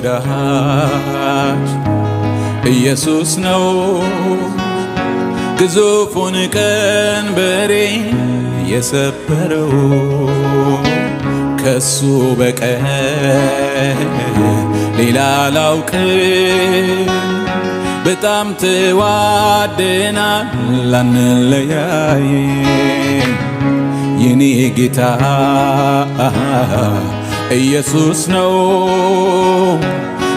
ወዳጅ ኢየሱስ ነው ግዙፉን ቀንበሬን የሰበረው ከሱ በቀር ሌላ አላውቅም። በጣም ተዋደናል አንለያይም። የኔ ጌታ ኢየሱስ ነው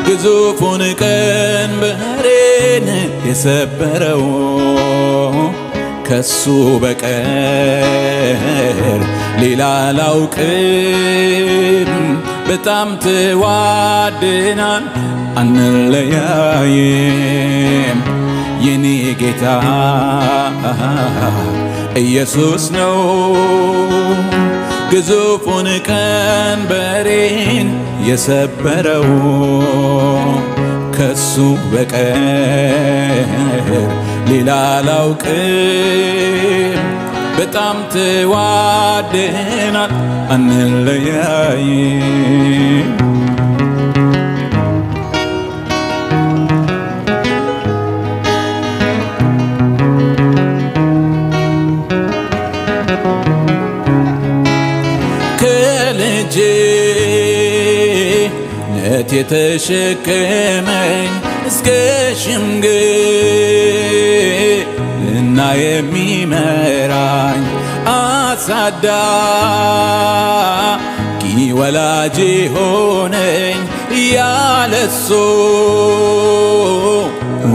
ግዙፉን ቀንበሬን የሰበረው ከሱ በቀር ሌላ አላውቅም። በጣም ተዋደናል አንለያይም። የኔ ጌታ ኢየሱስ ነው ግዙፉን ቀንበሬን የሰበረው ከሱ በቀር ሌላ አላውቅም። በጣም ተዋደናል አንለያይም። ከልጅነት የተሸከመኝ እስከ ሽምግልና የሚመራኝ አሳዳጊ ወላጅ ሆነኝ ያለሱ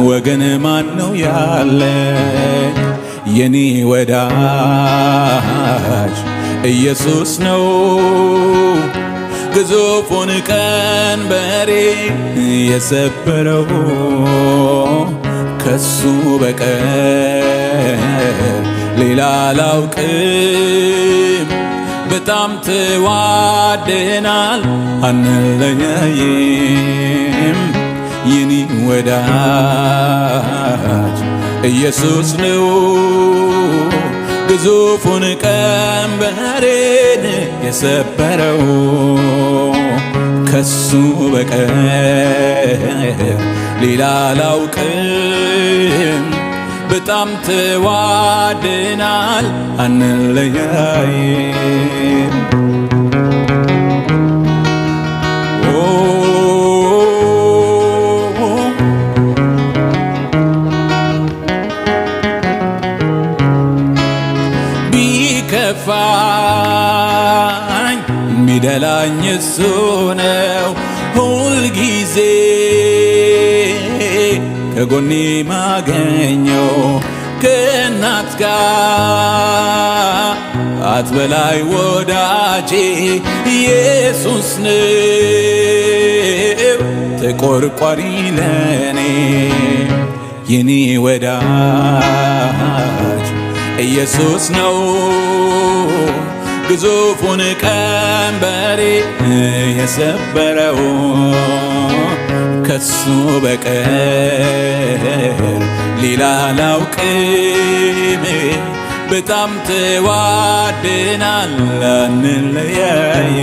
ወገን ማን ነው ያለኝ? የኔ ወዳጅ ኢየሱስ ነው ግዙፉን ቀንበሬን የሰበረው ከሱ በቀር ሌላ አላውቅም። በጣም ተዋደናል አንለያይም። የኔ ወዳጅ ኢየሱስ ነው ግዙፉን ቀንበሬን የሰበረው ከሱ በቀር ሌላ አላውቅም። በጣም ተዋደናል አንለያይም። ቢከፋኝ ሚደላኝ እሱ ነው ሁልጊዜ ከጎኔ ማገኘው ከእናት ጋር አትበላይ ወዳጄ ኢየሱስ ነው ተቆርቋሪ ለኔ የኔ ወዳጅ ኢየሱስ ነው ግዙፉን ቀንበሬን የሰበረው ከሱ በቀር ሌላ አላውቅም። በጣም ተዋደናል አንለያይም።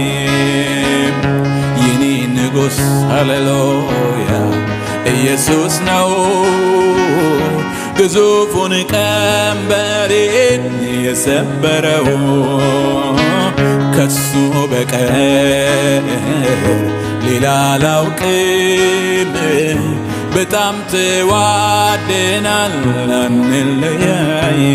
የኔ ንጉሥ ሃሌሉያ ኢየሱስ ነው ግዙፉን ቀንበሬን የሰበረው ከሱ በቀር ሌላ አላውቅም። በጣም ተዋደናል አንለያይም።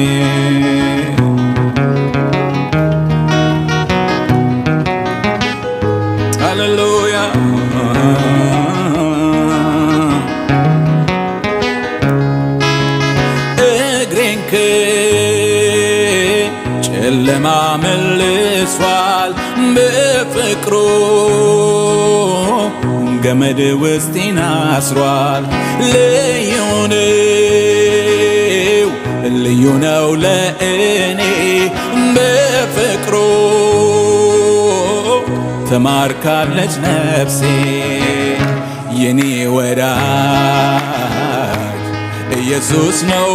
ሃሌሉያ እግሬን ከጨለማ መልሷል በፍቅሩ ገመድ ውስጤን አስሯል። ልዩ ነው ለእኔ በፍቅሩ ተማርካለች ነፍሴ የኔ ወዳጅ ኢየሱስ ነው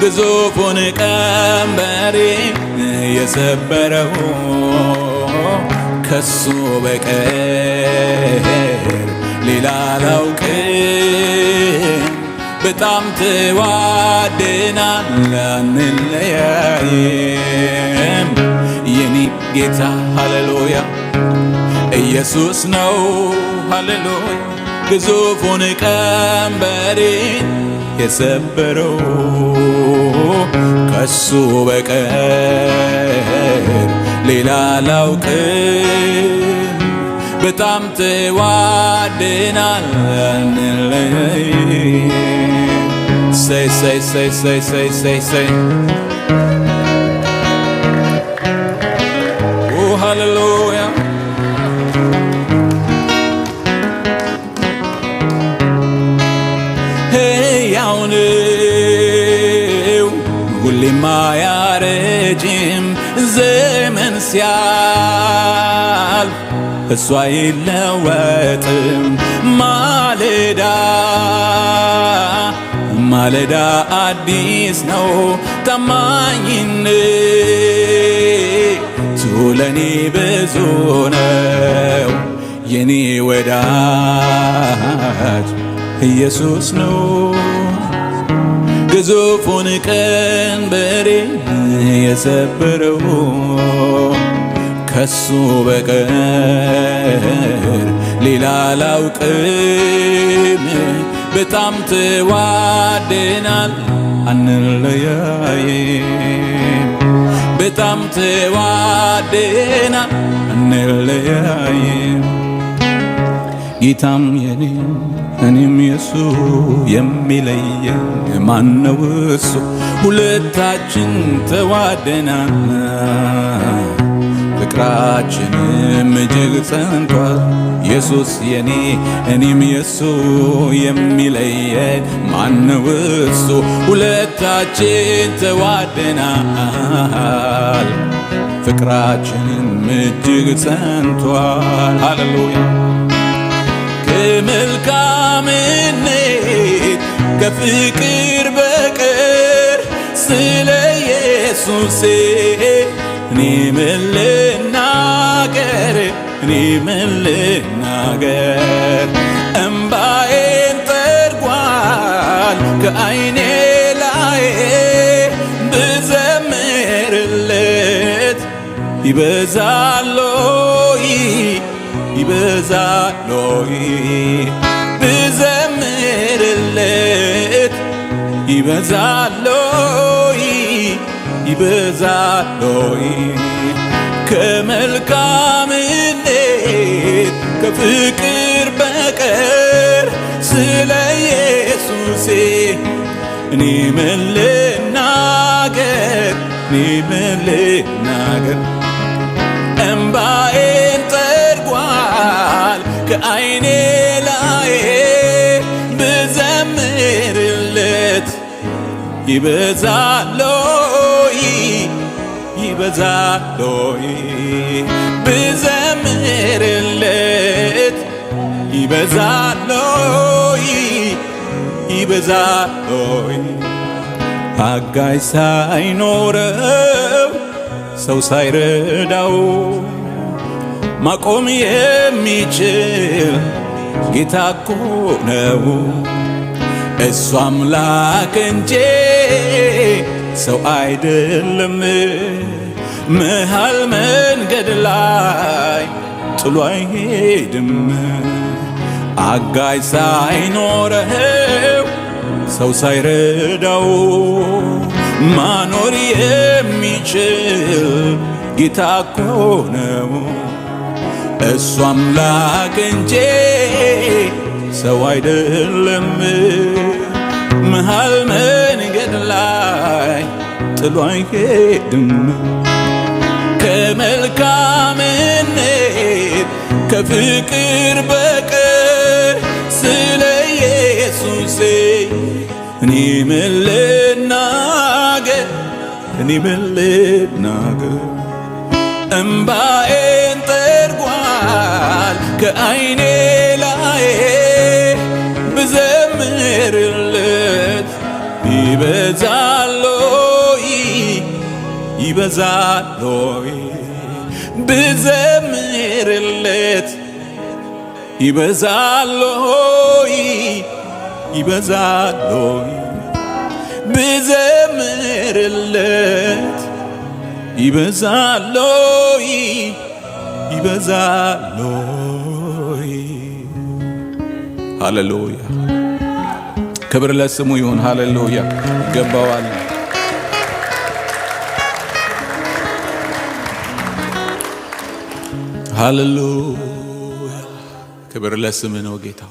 ግዙፉን ቀንበሬን የሰበረው ከሱ በቀር ሌላ አላውቅም። በጣም ተዋደናል አንለያይም። የኔ ጌታ ሃሌሉያ ኢየሱስ ነው ሃሌሉያ ግዙፉን ቀንበሬን የሰበረው ከሱ በቀር ሌላ አላውቅም። በጣም ተዋደናል አንለያይም። Say, say, say, say, say, say, say. Oh, hallelujah. Hey, ያውነው ሁሌም አያረጅም ዘመን ሲያልፍ እሱ አይለወጥም ማለዳ ማለዳ አዲስ ነው ታማኝነቱ ለኔ ብዙ ነው። የኔ ወዳጅ ኢየሱስ ነው ግዙፉን ቀንበሬን የሰበረው ከሱ በቀር ሌላ አላውቅም። በጣም ተዋደናል አንለያይም። በጣም ተዋደናል አንለያይም። ጌታም የኔ እኔም የሱ የሚለየን ማነው እሱ? ሁለታችን ተዋደናል ፍቅራችንም እጅግ ጸንቷል። ኢየሱስ የኔ እኔም የሱ የሚለየን ማነው እሱ? ሁለታችን ተዋደናል ፍቅራችንም እጅግ ጸንቷል። ሃሌሉያ ከመልካምነት ከፍቅር በቀር ስለ ኢየሱሴ እኔ ምን ልናገር? እኔ ምን ልናገር? እምባዬን ጠርጓል ከዓይኔ ላይ ብዘምርለት ይበዛሎይ ይበዛሎይ ብዘምርለት ይበዛሎይ ይበዛሎይ ከመልካምነት ከፍቅር በቀር ስለ ኢየሱሴ እኔ ምን ልናገር? እኔ ምን ልናገር? እምባዬን ጠርጓል ከዓይኔ ላይ ብዘምርለት ይበዛሎይ ይበዛሎይ ብዘምርለት ይበዛሎይ ይበዛሎይ አጋዥ ሳይኖረው ሰው ሳይረዳው ማቆም የሚችል ጌታ እኮ ነው እሱ አምላክ እንጂ ሰው አይደለም። መሃል መንገድ ላይ ጥሎ አይሄድም። አጋዥ ሳይኖረው ሰው ሳይረዳው ማኖር የሚችል ጌታ እኮ ነው እሱ አምላክ እንጂ ሰው አይደለም። መሃል መንገድ ላይ ጥሎ አይሄድም። ከመልካምነት ከፍቅር በቀር ስለ ኢየሱሴ እኔ ምን ልናገር? እኔ ምን ልናገር? እምባዬን ጠርጓል ከዓይኔ ላይ ብዘምርለት ይበዛሎይ ይበዛሎይ ብዘምርለት ይበዛሎይ ይበዛሎይ ብዘምርለት ይበዛሎይ ይበዛሎይ ሃሌሉያ ክብር ለስሙ ይሁን ሃሌሉያ ይገባዋል ሃሌሉያ ክብር ለስሙ ነው ጌታ